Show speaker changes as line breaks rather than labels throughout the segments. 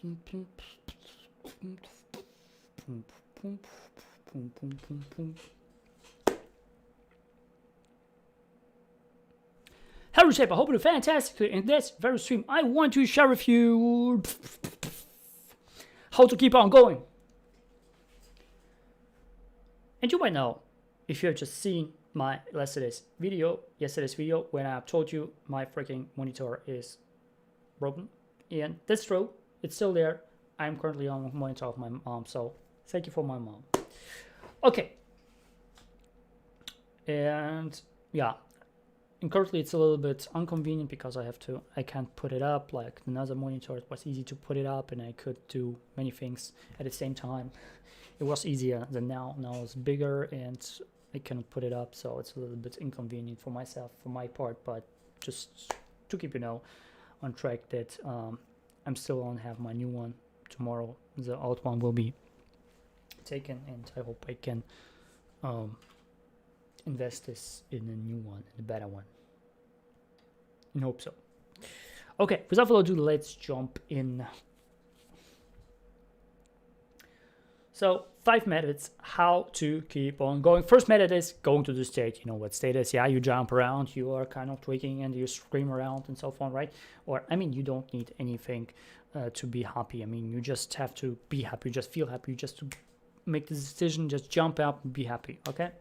Hello, Shape. I hope you're fantastic. In this very stream, I want to share with you how to keep on going. And you might know, if you have just seen my yesterday's video, when I told you my freaking monitor is broken. And that's true. It's still there. I'm currently on the monitor of my mom, so thank you for my mom. Okay. And yeah. And currently it's a little bit inconvenient because I can't put it up like another monitor. It was easy to put it up and I could do many things at the same time. It was easier than now. Now it's bigger and I cannot put it up, so it's a little bit inconvenient for myself, for my part, but just to keep on track that I'm still on have my new one tomorrow. The old one will be taken and I hope I can invest this in a new one, in a better one. I hope so. Okay, without further ado, let's jump in. So 5 methods how to keep on going. First method is going to the state. You know what state is? Yeah, you jump around, you are kind of tweaking and you scream around and so on, right? Or I mean, you don't need anything to be happy. I mean, you just have to be happy, just feel happy, just to make the decision, just jump out and be happy, okay?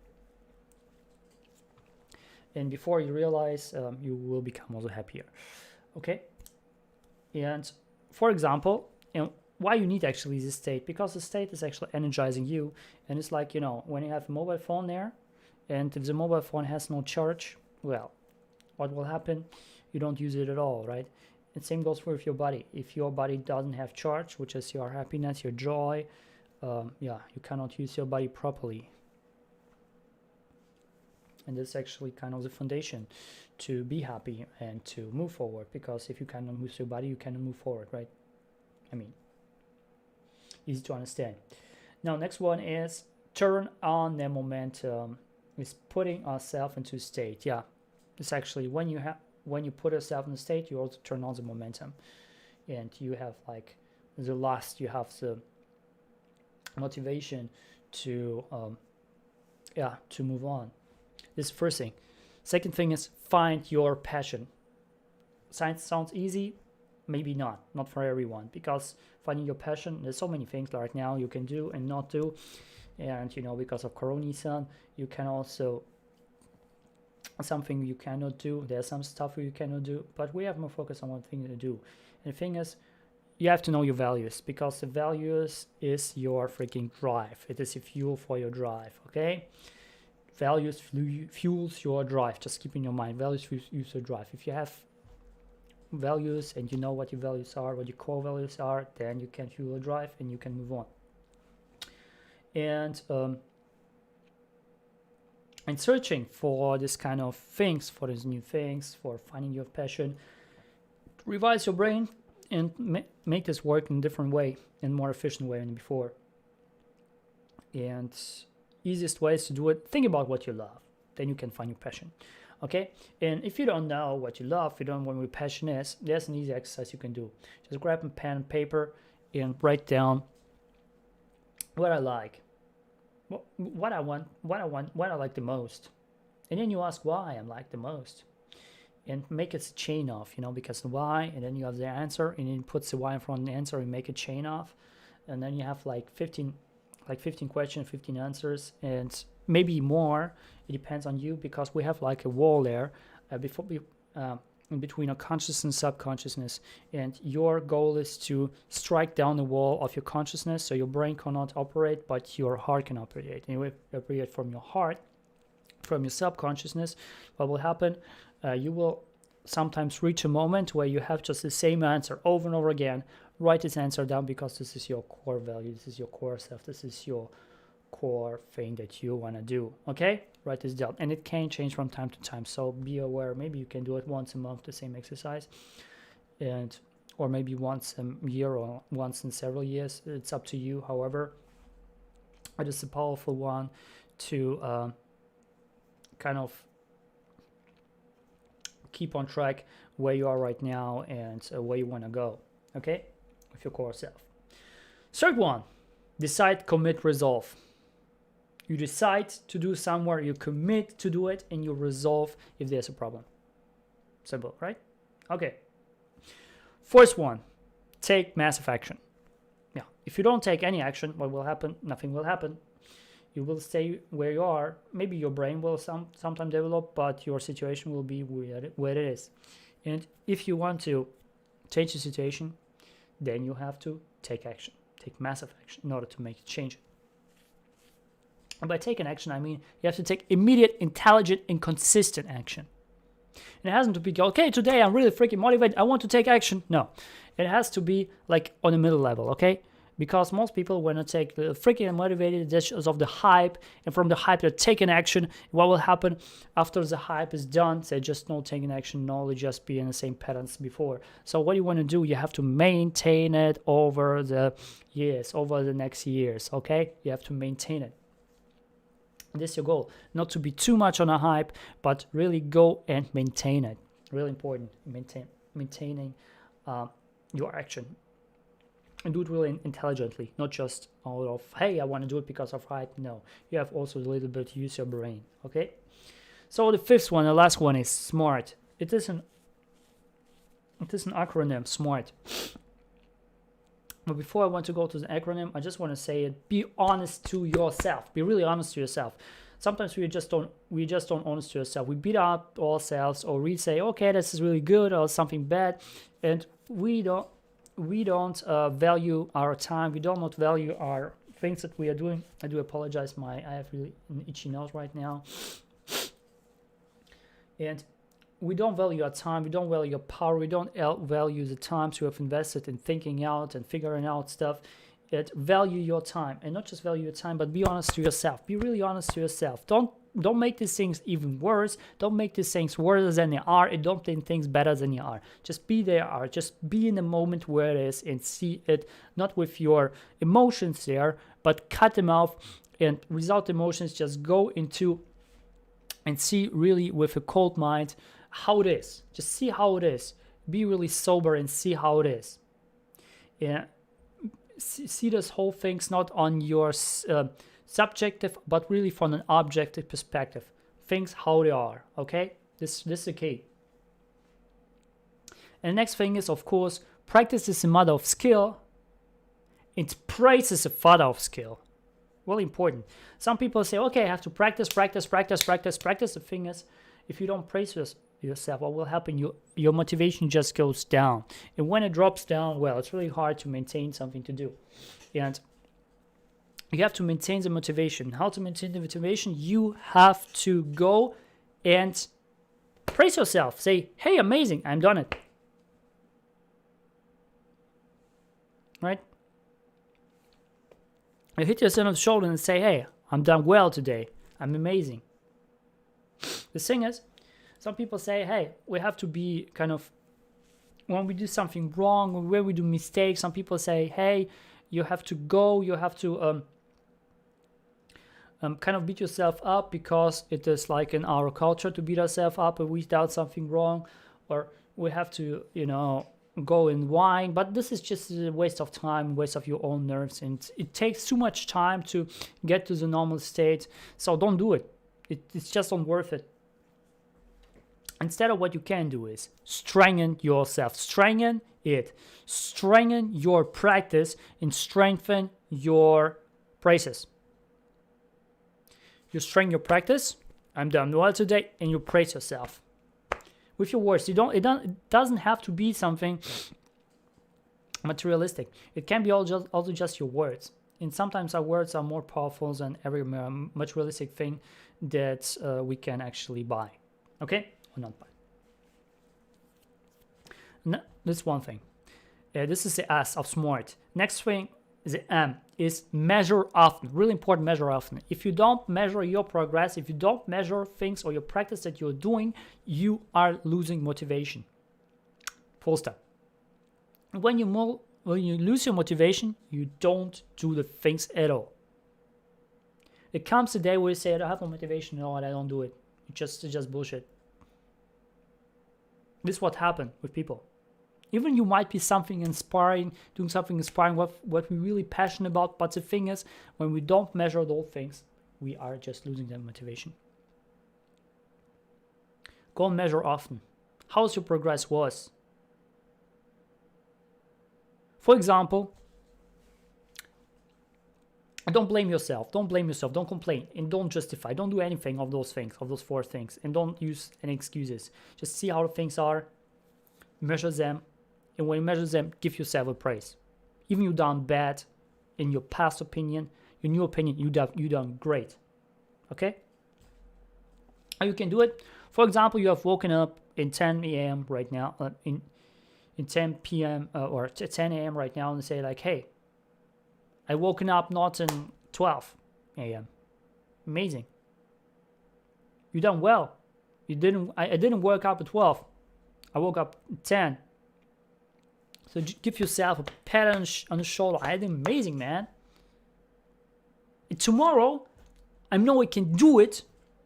And before you realize, you will become also happier, okay? And for example, why you need actually this state? Because the state is actually energizing you, and it's like, you know, when you have a mobile phone there, and if the mobile phone has no charge, well, what will happen? You don't use it at all, right? And same goes for your body. If your body doesn't have charge, which is your happiness, your joy, yeah, you cannot use your body properly. And that's actually kind of the foundation to be happy and to move forward, because if you cannot move your body, you cannot move forward, right? I mean, easy to understand. Now, next one is turn on the momentum. Is putting ourselves into state. Yeah, it's actually when you put yourself in the state, you also turn on the momentum, and you have like the lust, you have the motivation to to move on. This is the first thing. Second thing is find your passion. Science sounds easy, maybe not for everyone, because finding your passion, there's so many things right now you can do and not do, and you know, because of Corona, you can also something you cannot do. There's some stuff you cannot do, but we have more focus on one thing to do. And the thing is, you have to know your values, because the values is your freaking drive. It is a fuel for your drive, okay? Values fuels your drive. Just keep in your mind, values fuels your drive. If you have values and you know what your values are, what your core values are, then you can fuel a drive and you can move on. And searching for this kind of things, for these new things, for finding your passion, revise your brain and make this work in a different way and more efficient way than before. And easiest ways to do it, think about what you love, then you can find your passion, okay? And if you don't know what you love, you don't know what your passion is, there's an easy exercise you can do. Just grab a pen and paper and write down what I like, what I want, what I like the most, and then you ask why I like the most, and make it a chain of, you know, because the why, and then you have the answer, and then puts the why in front of the answer and make a chain of, and then you have like 15 questions, 15 answers, and maybe more. It depends on you, because we have like a wall there in between our consciousness and subconsciousness, and your goal is to strike down the wall of your consciousness, so your brain cannot operate, but your heart can operate. And if you operate from your heart, from your subconsciousness, what will happen? You will sometimes reach a moment where you have just the same answer over and over again. Write this answer down, because this is your core value, this is your core self, this is your core thing that you want to do, okay? Write this down, and it can change from time to time, so be aware. Maybe you can do it once a month, the same exercise, or maybe once a year or once in several years. It's up to you. However, it is a powerful one to kind of keep on track where you are right now and where you want to go, okay? with your core self. Third one, decide, commit, resolve. You decide to do somewhere, you commit to do it, and you resolve if there's a problem. Simple, right? Okay. Fourth one, take massive action. Yeah, if you don't take any action, what will happen? Nothing will happen. You will stay where you are. Maybe your brain will sometime develop, but your situation will be where it is. And if you want to change the situation, then you have to take action. Take massive action in order to make it change. And by taking action, I mean you have to take immediate, intelligent, and consistent action. And it hasn't to be, okay, today I'm really freaking motivated, I want to take action. No, it has to be like on the middle level, okay? Because most people, when they take the freaking motivated just of the hype, and from the hype they're taking action, what will happen after the hype is done? They just not taking action, no, they just be in the same patterns before. So what you want to do, you have to maintain it over the years, over the next years, okay? You have to maintain it. This is your goal, not to be too much on a hype, but really go and maintain it. Really important, maintaining your action. And do it really intelligently, not just out of, hey, I want to do it because of hype. No, you have also a little bit to use your brain, okay? So the fifth one, the last one is SMART. It is an acronym, SMART. But before I want to go to the acronym, I just want to say it, be honest to yourself. Be really honest to yourself. Sometimes we just don't honest to yourself. We beat up ourselves, or we say, okay, this is really good, or something bad, and we don't value our time. We do not value our things that we are doing. I do apologize. I have really an itchy nose right now. And we don't value our time. We don't value your power. We don't value the times you have invested in thinking out and figuring out stuff. Value your time, and not just value your time, but be honest to yourself. Be really honest to yourself. Don't make these things even worse. Don't make these things worse than they are, and don't think things better than you are. Just be there. Just be in the moment where it is and see it, not with your emotions there, but cut them off, and without emotions, just go into and see really with a cold mind how it is. Just see how it is. Be really sober and see how it is. Yeah. See this whole thing's not on your subjective, but really from an objective perspective. Things how they are, okay? This is the key. And the next thing is, of course, practice is a mother of skill, and praise is a father of skill. Really important. Some people say, okay, I have to practice. The thing is, if you don't praise yourself, what will happen? Your motivation just goes down. And when it drops down, well, it's really hard to maintain something to do. And you have to maintain the motivation. How to maintain the motivation? You have to go and praise yourself. Say, hey, amazing, I'm done it. Right? You hit yourself on the shoulder and say, hey, I'm done well today. I'm amazing. The thing is, some people say, hey, we have to be kind of, when we do something wrong, when we do mistakes, some people say, hey, you have to go, you have to kind of beat yourself up, because it is like in our culture to beat ourselves up if we done something wrong, or we have to, go and whine. But this is just a waste of time, waste of your own nerves, and it takes too much time to get to the normal state. So don't do it. It's just not worth it. Instead of what you can do is strengthen yourself, strengthen your practice, and strengthen your praises. You strengthen your practice, I'm done well today, and you praise yourself with your words. It doesn't have to be something materialistic. It can be also just your words. And sometimes our words are more powerful than every materialistic thing that we can actually buy. Okay? Or not buy. No, this is one thing. This is the S of SMART. Next thing, the M, is measure often. Really important, measure often. If you don't measure your progress, if you don't measure things or your practice that you're doing, you are losing motivation. Full stop. When you lose your motivation, you don't do the things at all. It comes a day where you say, I don't have no motivation, no, I don't do it. It's just bullshit. This is what happened with people. Even you might be something inspiring, doing something inspiring, what we're really passionate about. But the thing is, when we don't measure those things, we are just losing that motivation. Go and measure often. How's your progress was? For example, don't blame yourself. Don't blame yourself. Don't complain. And don't justify. Don't do anything of those things, of those 4 things. And don't use any excuses. Just see how the things are. Measure them. And when you measure them, give yourself a praise. Even you done bad in your past opinion, your new opinion, you done great. Okay? How you can do it? For example, you have woken up in 10 a.m. right now, in 10 p.m. Or 10 a.m. right now, and say like, hey, I woken up not in 12 a.m. Amazing. You done well. I didn't wake up at 12. I woke up at 10. So give yourself a pat on the shoulder. I did amazing, man. And tomorrow, I know I can do it.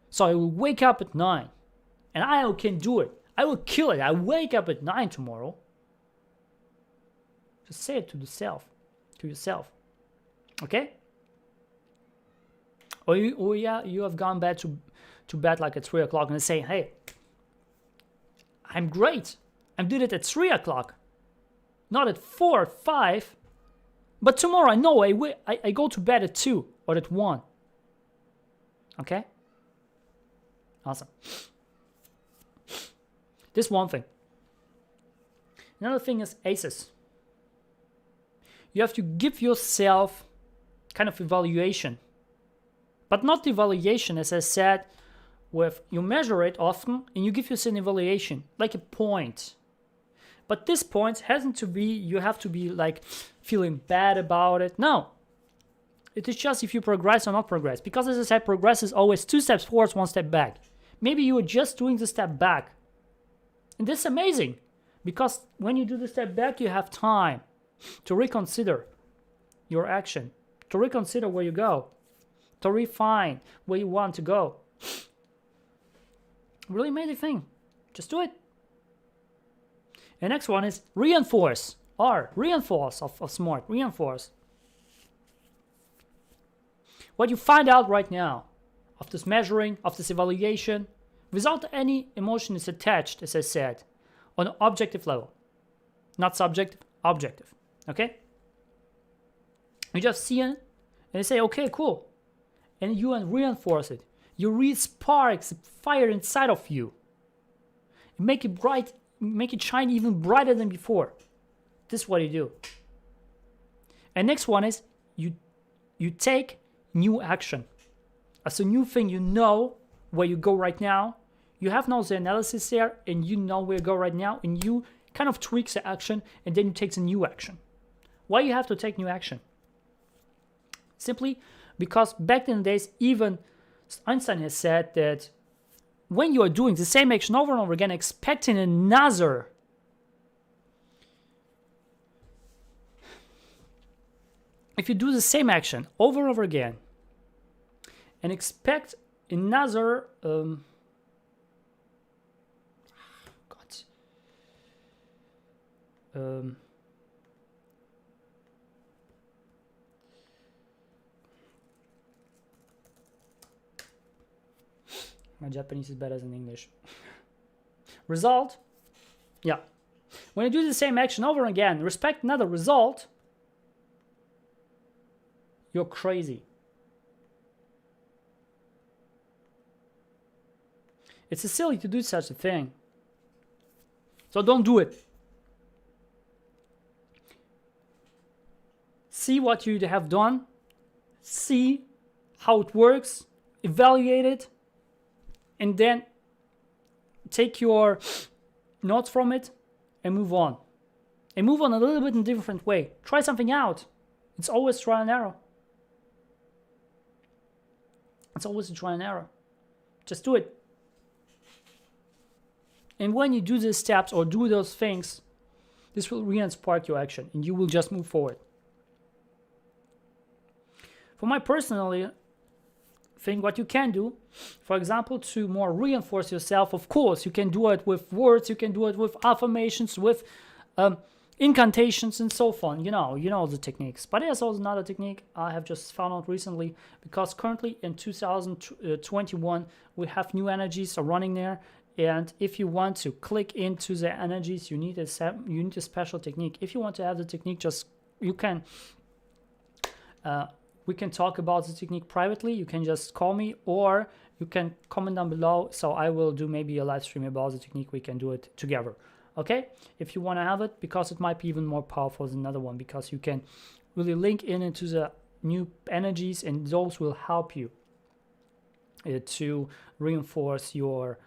So I will wake up at 9. And I can do it. I will kill it. I wake up at 9 tomorrow. Just say it to yourself. Okay? Or you have gone back to bed like at 3 o'clock and say, hey, I'm great. I did it at 3 o'clock. Not at 4 or 5. But tomorrow I know I go to bed at 2 or at 1. Okay? Awesome. This one thing. Another thing is ACEs. You have to give yourself kind of evaluation. But not the evaluation, as I said, with you measure it often and you give yourself an evaluation, like a point. But this point hasn't to be, you have to be like feeling bad about it. No. It is just if you progress or not progress. Because as I said, progress is always 2 steps forward, 1 step back. Maybe you are just doing the step back. And this is amazing. Because when you do the step back, you have time to reconsider your action, to reconsider where you go, to refine where you want to go. Really amazing thing. Just do it. The next one is reinforce. Reinforce of smart. Reinforce. What you find out right now of this measuring, of this evaluation, without any emotion is attached, as I said, on an objective level. Not subjective, objective. Okay? You just see it and you say, okay, cool. And you reinforce it. You re-spark the fire inside of you. You make it bright, make it shine even brighter than before. This is what you do. And next one is you take new action. As a new thing, you know where you go right now. You have now the analysis there and you know where you go right now and you kind of tweak the action and then you take the new action. Why you have to take new action? Simply because back in the days, even Einstein has said that when you are doing the same action over and over again, expecting another if you do the same action over and over again and expect another my Japanese is better than English. Result, yeah. When you do the same action over and again, expect another result, you're crazy. It's silly to do such a thing. So don't do it. See what you have done. See how it works. Evaluate it. And then take your notes from it and move on. And move on a little bit in a different way. Try something out. It's always trial and error. It's always a trial and error. Just do it. And when you do these steps or do those things, this will re-spark your action and you will just move forward. For my personally thing, what you can do, for example, to more reinforce yourself, of course, you can do it with words, you can do it with affirmations, with Incantations and so on, you know the techniques. But there's also another technique I have just found out recently, because currently in 2021 we have new energies are running there, and if you want to click into the energies, you need a special technique. If you want to have the technique, just you can we can talk about the technique privately. You can just call me, or you can comment down below, so I will do maybe a live stream about the technique. We can do it together. Okay, if you want to have it, because it might be even more powerful than another one, because you can really link into the new energies, and those will help you to reinforce your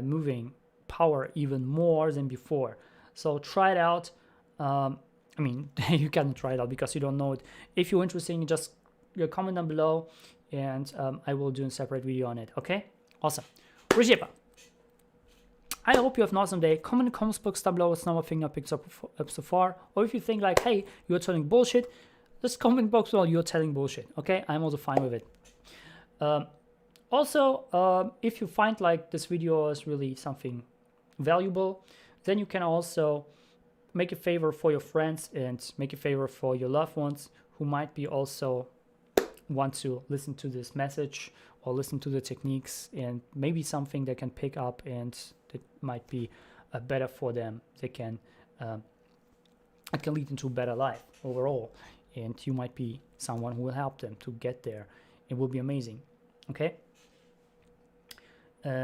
moving power even more than before. So try it out. I mean, you can try it out because you don't know it. If you're interested, just comment down below, and I will do a separate video on it. Okay, awesome. Reshaper. I hope you have an awesome day. Comment in the comments box down below what's number thing I picked up so far. Or if you think like, hey, you're telling bullshit, just comment box below you're telling bullshit. Okay, I'm also fine with it. Also, if you find like this video is really something valuable, then you can also make a favor for your friends and make a favor for your loved ones who might be also want to listen to this message or listen to the techniques, and maybe something they can pick up and it might be better for them. They can it can lead into a better life overall, and you might be someone who will help them to get there. It will be amazing. Okay,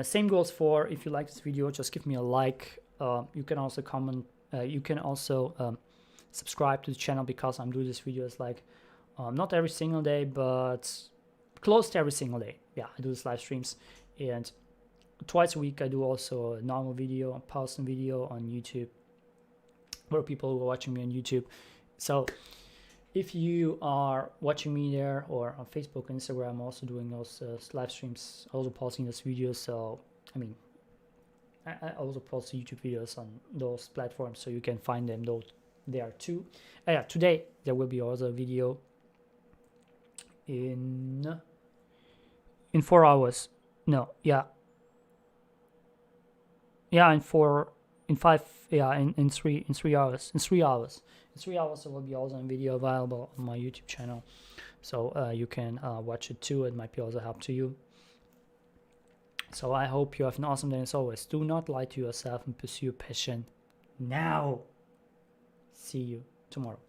same goes for, if you like this video, just give me a like. You can also comment, you can also subscribe to the channel, because I'm doing this videos like not every single day, but close to every single day. Yeah, I do this live streams, and twice a week I do also a normal video, a person video on YouTube, for people who are watching me on YouTube. So if you are watching me there, or on Facebook and Instagram, I'm also doing those live streams, also posting those videos. So I mean, I also post YouTube videos on those platforms, so you can find them there too. Yeah, today there will be also a video in 4 hours. No, yeah, in 3 hours. In 3 hours there will be also a video available on my YouTube channel, so you can watch it too. It might be also help to you. So I hope you have an awesome day. As always, do not lie to yourself and pursue your passion now. See you tomorrow.